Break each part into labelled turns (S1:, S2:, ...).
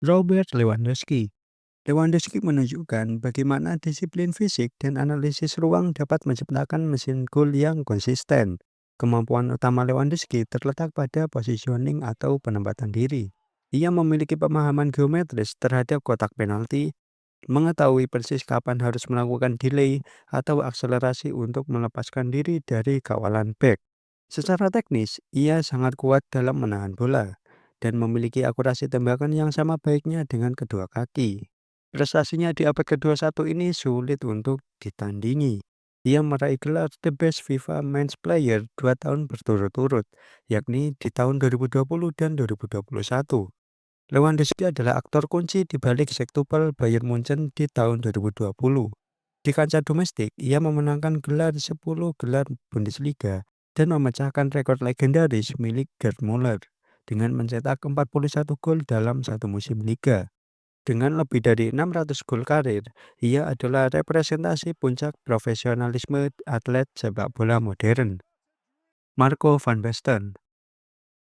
S1: Robert Lewandowski. Lewandowski menunjukkan bagaimana disiplin fisik dan analisis ruang dapat menciptakan mesin gol yang konsisten. Kemampuan utama Lewandowski terletak pada positioning atau penempatan diri. Ia memiliki pemahaman geometris terhadap kotak penalti, mengetahui persis kapan harus melakukan delay atau akselerasi untuk melepaskan diri dari kawalan bek. Secara teknis, ia sangat kuat dalam menahan bola dan memiliki akurasi tembakan yang sama baiknya dengan kedua kaki. Prestasinya di abad ke-21 ini sulit untuk ditandingi. Ia meraih gelar The Best FIFA Men's Player 2 tahun berturut-turut, yakni di tahun 2020 dan 2021. Lewandowski adalah aktor kunci di balik sektupel Bayern Munchen di tahun 2020. Di kancah domestik, ia memenangkan 10 gelar Bundesliga dan memecahkan rekor legendaris milik Gerd Müller dengan mencetak 41 gol dalam satu musim liga. Dengan lebih dari 600 gol karir, ia adalah representasi puncak profesionalisme atlet sepak bola modern. Marco van Basten.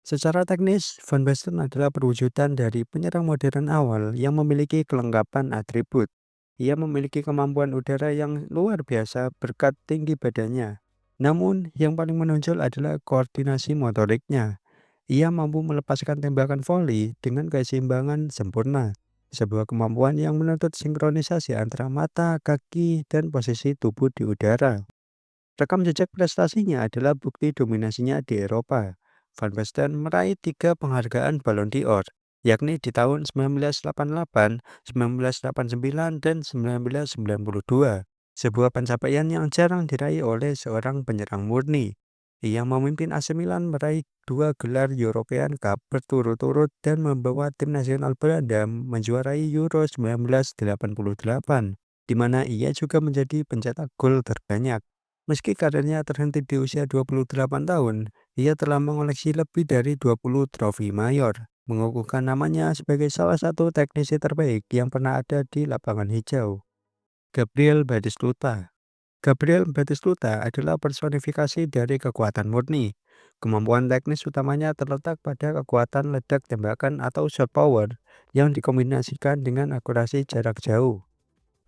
S1: Secara teknis, Van Basten adalah perwujudan dari penyerang modern awal yang memiliki kelengkapan atribut. Ia memiliki kemampuan udara yang luar biasa berkat tinggi badannya. Namun, yang paling menonjol adalah koordinasi motoriknya. Ia mampu melepaskan tembakan voli dengan keseimbangan sempurna. Sebuah kemampuan yang menuntut sinkronisasi antara mata, kaki, dan posisi tubuh di udara. Rekam jejak prestasinya adalah bukti dominasinya di Eropa. Van Basten meraih 3 penghargaan Ballon d'Or, yakni di tahun 1988, 1989, dan 1992. Sebuah pencapaian yang jarang diraih oleh seorang penyerang murni. Ia memimpin AC Milan meraih 2 gelar European Cup berturut-turut dan membawa tim nasional Belanda menjuarai Euro 1988, di mana ia juga menjadi pencetak gol terbanyak. Meski karirnya terhenti di usia 28 tahun, ia telah mengoleksi lebih dari 20 trofi mayor, mengukuhkan namanya sebagai salah satu teknisi terbaik yang pernah ada di lapangan hijau. Gabriel Batistuta. Gabriel Batistuta adalah personifikasi dari kekuatan murni. Kemampuan teknis utamanya terletak pada kekuatan ledak tembakan atau shot power yang dikombinasikan dengan akurasi jarak jauh.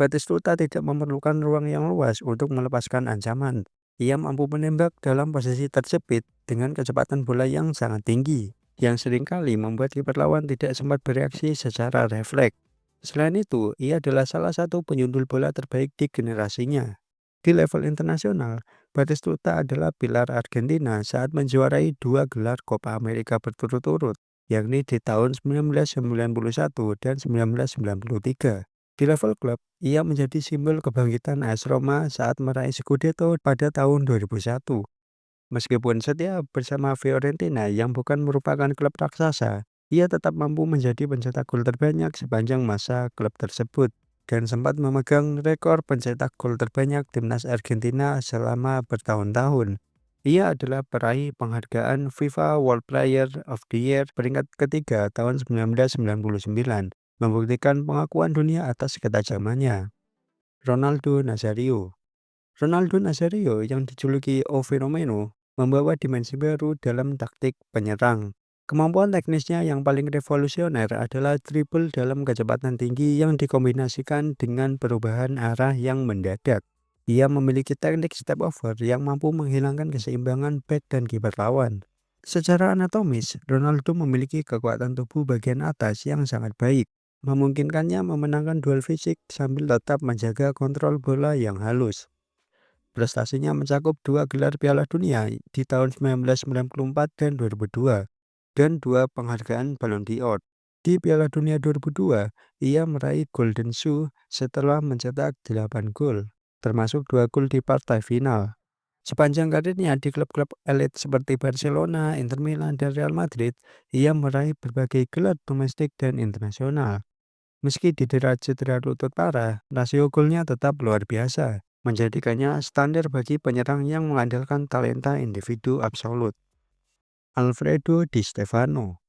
S1: Batistuta tidak memerlukan ruang yang luas untuk melepaskan ancaman. Ia mampu menembak dalam posisi terjepit dengan kecepatan bola yang sangat tinggi, yang seringkali membuat kiper lawan tidak sempat bereaksi secara refleks. Selain itu, ia adalah salah satu penyundul bola terbaik di generasinya. Di level internasional, Batistuta adalah pilar Argentina saat menjuarai 2 gelar Copa America berturut-turut, yakni di tahun 1991 dan 1993. Di level klub, ia menjadi simbol kebangkitan AS Roma saat meraih Scudetto pada tahun 2001. Meskipun setia bersama Fiorentina yang bukan merupakan klub raksasa, ia tetap mampu menjadi pencetak gol terbanyak sepanjang masa klub tersebut dan sempat memegang rekor pencetak gol terbanyak timnas Argentina selama bertahun-tahun. Ia adalah peraih penghargaan FIFA World Player of the Year peringkat ketiga tahun 1999, membuktikan pengakuan dunia atas ketajamannya. Ronaldo Nazario. Ronaldo Nazario yang dijuluki O Fenomeno membawa dimensi baru dalam taktik penyerang. Kemampuan teknisnya yang paling revolusioner adalah dribble dalam kecepatan tinggi yang dikombinasikan dengan perubahan arah yang mendadak. Ia memiliki teknik step over yang mampu menghilangkan keseimbangan bek dan kiper lawan. Secara anatomis, Ronaldo memiliki kekuatan tubuh bagian atas yang sangat baik, memungkinkannya memenangkan duel fisik sambil tetap menjaga kontrol bola yang halus. Prestasinya mencakup 2 gelar Piala Dunia di tahun 1994 dan 2002, dan 2 penghargaan Ballon d'Or. Di Piala Dunia 2002, ia meraih Golden Shoe setelah mencetak 8 gol, termasuk 2 gol di partai final. Sepanjang karirnya di klub-klub elit seperti Barcelona, Inter Milan, dan Real Madrid, ia meraih berbagai gelar domestik dan internasional. Meski cedera lutut parah, rasio golnya tetap luar biasa, menjadikannya standar bagi penyerang yang mengandalkan talenta individu absolut. Alfredo Di Stefano.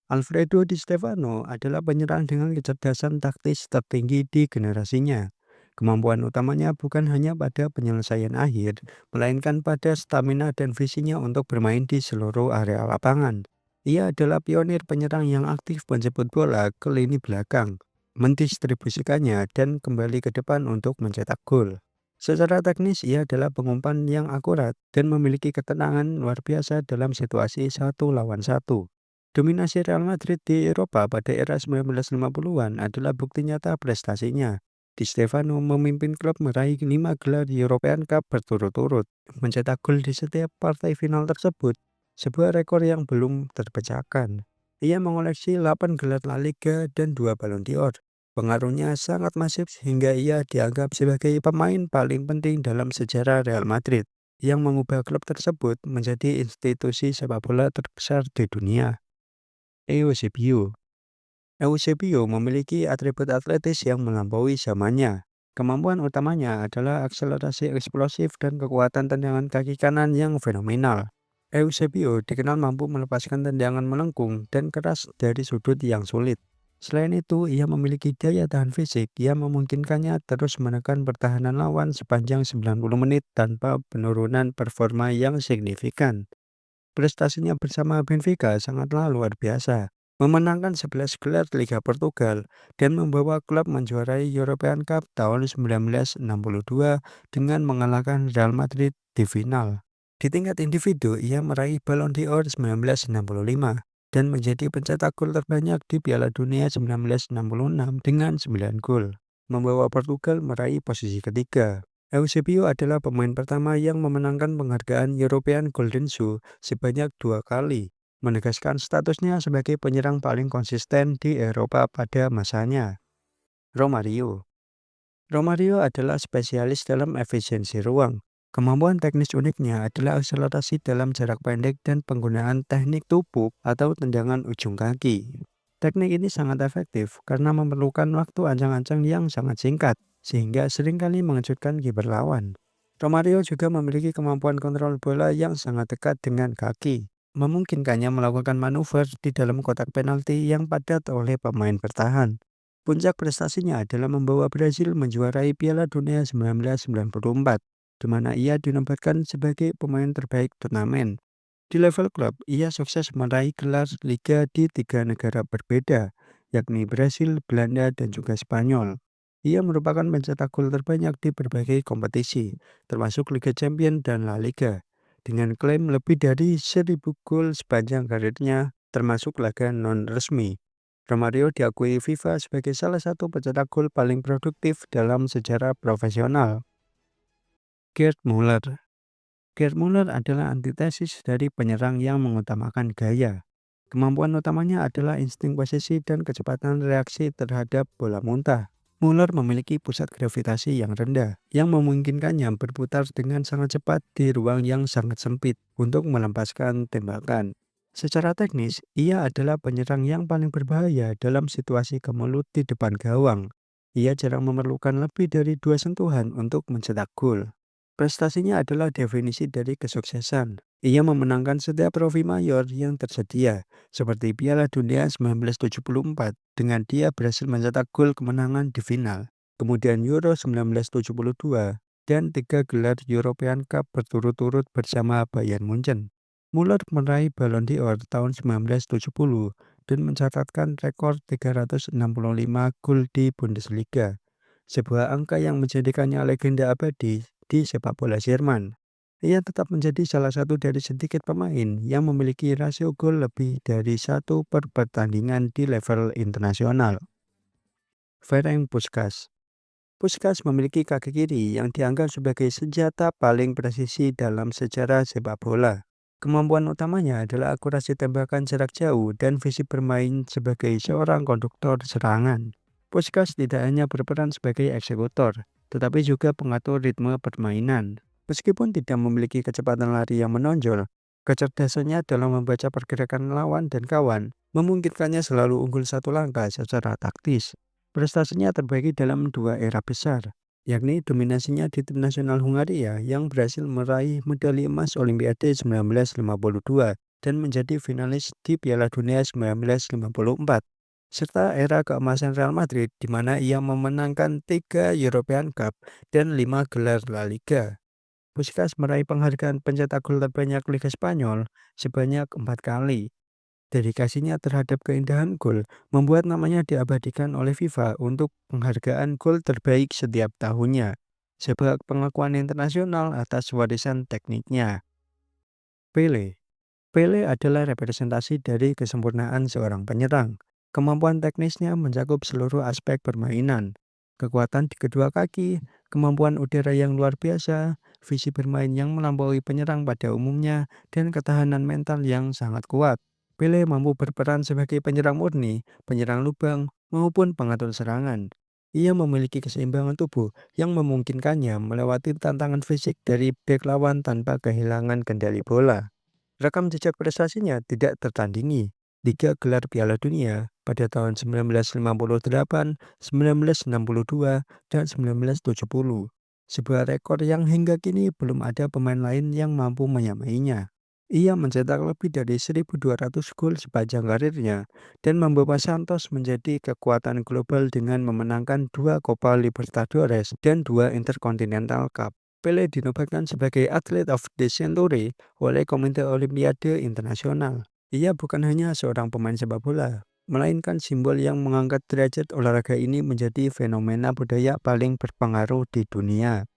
S1: Alfredo Di Stefano adalah penyerang dengan kecerdasan taktis tertinggi di generasinya. Kemampuan utamanya bukan hanya pada penyelesaian akhir, melainkan pada stamina dan visinya untuk bermain di seluruh area lapangan. Ia adalah pionir penyerang yang aktif menjemput bola ke lini belakang, mendistribusikannya dan kembali ke depan untuk mencetak gol. Secara teknis, ia adalah pengumpan yang akurat dan memiliki ketenangan luar biasa dalam situasi satu lawan satu. Dominasi Real Madrid di Eropa pada era 1950-an adalah bukti nyata prestasinya. Di Stefano memimpin klub meraih 5 gelar European Cup berturut-turut, mencetak gol di setiap partai final tersebut, sebuah rekor yang belum terpecahkan. Ia mengoleksi 8 gelar La Liga dan 2 Ballon d'Or. Pengaruhnya sangat masif sehingga ia dianggap sebagai pemain paling penting dalam sejarah Real Madrid yang mengubah klub tersebut menjadi institusi sepak bola terbesar di dunia. Eusebio Eusebio memiliki atribut atletis yang melampaui zamannya. Kemampuan utamanya adalah akselerasi eksplosif dan kekuatan tendangan kaki kanan yang fenomenal. Eusebio dikenal mampu melepaskan tendangan melengkung dan keras dari sudut yang sulit. Selain itu, ia memiliki daya tahan fisik yang memungkinkannya terus menekan pertahanan lawan sepanjang 90 menit tanpa penurunan performa yang signifikan. Prestasinya bersama Benfica sangatlah luar biasa, memenangkan 11 gelar Liga Portugal dan membawa klub menjuarai European Cup tahun 1962 dengan mengalahkan Real Madrid di final. Di tingkat individu, ia meraih Ballon d'Or 1965 dan menjadi pencetak gol terbanyak di Piala Dunia 1966 dengan 9 gol, membawa Portugal meraih posisi ketiga. Eusebio adalah pemain pertama yang memenangkan penghargaan European Golden Shoe sebanyak 2 kali, menegaskan statusnya sebagai penyerang paling konsisten di Eropa pada masanya. Romario Romario adalah spesialis dalam efisiensi ruang. Kemampuan teknis uniknya adalah akselerasi dalam jarak pendek dan penggunaan teknik tubuh atau tendangan ujung kaki. Teknik ini sangat efektif karena memerlukan waktu ancang-ancang yang sangat singkat, sehingga seringkali mengejutkan kiper lawan. Romario juga memiliki kemampuan kontrol bola yang sangat dekat dengan kaki, memungkinkannya melakukan manuver di dalam kotak penalti yang padat oleh pemain bertahan. Puncak prestasinya adalah membawa Brasil menjuarai Piala Dunia 1994, di mana ia dinobatkan sebagai pemain terbaik turnamen. Di level klub, ia sukses meraih gelar Liga di 3 negara berbeda, yakni Brasil, Belanda, dan juga Spanyol. Ia merupakan pencetak gol terbanyak di berbagai kompetisi, termasuk Liga Champions dan La Liga, dengan klaim lebih dari 1.000 gol sepanjang karirnya, termasuk laga non-resmi. Romario diakui FIFA sebagai salah satu pencetak gol paling produktif dalam sejarah profesional. Gerd Müller Gerd Müller adalah antitesis dari penyerang yang mengutamakan gaya. Kemampuan utamanya adalah insting posisi dan kecepatan reaksi terhadap bola muntah. Müller memiliki pusat gravitasi yang rendah, yang memungkinkannya berputar dengan sangat cepat di ruang yang sangat sempit untuk melepaskan tembakan. Secara teknis, ia adalah penyerang yang paling berbahaya dalam situasi kemelut di depan gawang. Ia jarang memerlukan lebih dari 2 sentuhan untuk mencetak gol. Prestasinya adalah definisi dari kesuksesan. Ia memenangkan setiap trofi mayor yang tersedia, seperti Piala Dunia 1974, dengan dia berhasil mencetak gol kemenangan di final. Kemudian Euro 1972, dan 3 gelar European Cup berturut-turut bersama Bayern Munchen. Muller meraih Ballon d'Or tahun 1970 dan mencatatkan rekor 365 gol di Bundesliga, sebuah angka yang menjadikannya legenda abadi di sepak bola Jerman. Ia tetap menjadi salah satu dari sedikit pemain yang memiliki rasio gol lebih dari 1 per pertandingan di level internasional. Ferenc Puskás Puskás memiliki kaki kiri yang dianggap sebagai senjata paling presisi dalam sejarah sepak bola. Kemampuan utamanya adalah akurasi tembakan jarak jauh dan visi bermain sebagai seorang konduktor serangan. Puskás tidak hanya berperan sebagai eksekutor, tetapi juga pengatur ritme permainan. Meskipun tidak memiliki kecepatan lari yang menonjol, kecerdasannya dalam membaca pergerakan lawan dan kawan memungkinkannya selalu unggul 1 langkah secara taktis. Prestasinya terbagi dalam 2 era besar, yakni dominasinya di tim nasional Hungaria yang berhasil meraih medali emas Olimpiade 1952 dan menjadi finalis di Piala Dunia 1954, serta era keemasan Real Madrid di mana ia memenangkan 3 European Cup dan 5 gelar La Liga. Puskás meraih penghargaan pencetak gol terbanyak Liga Spanyol sebanyak 4 kali. Dedikasinya terhadap keindahan gol membuat namanya diabadikan oleh FIFA untuk penghargaan gol terbaik setiap tahunnya, sebagai pengakuan internasional atas warisan tekniknya. Pele Pele adalah representasi dari kesempurnaan seorang penyerang. Kemampuan teknisnya mencakup seluruh aspek permainan. Kekuatan di kedua kaki, kemampuan udara yang luar biasa, visi bermain yang melampaui penyerang pada umumnya, dan ketahanan mental yang sangat kuat. Pele mampu berperan sebagai penyerang murni, penyerang lubang, maupun pengatur serangan. Ia memiliki keseimbangan tubuh yang memungkinkannya melewati tantangan fisik dari bek lawan tanpa kehilangan kendali bola. Rekam jejak prestasinya tidak tertandingi. 3 gelar Piala Dunia pada tahun 1958, 1962, dan 1970. Sebuah rekor yang hingga kini belum ada pemain lain yang mampu menyamainya. Ia mencetak lebih dari 1.200 gol sepanjang karirnya dan membawa Santos menjadi kekuatan global dengan memenangkan 2 Copa Libertadores dan 2 Intercontinental Cup. Pele dinobatkan sebagai Athlete of the Century oleh Komite Olimpiade Internasional. Ia bukan hanya seorang pemain sepak bola, melainkan simbol yang mengangkat derajat olahraga ini menjadi fenomena budaya paling berpengaruh di dunia.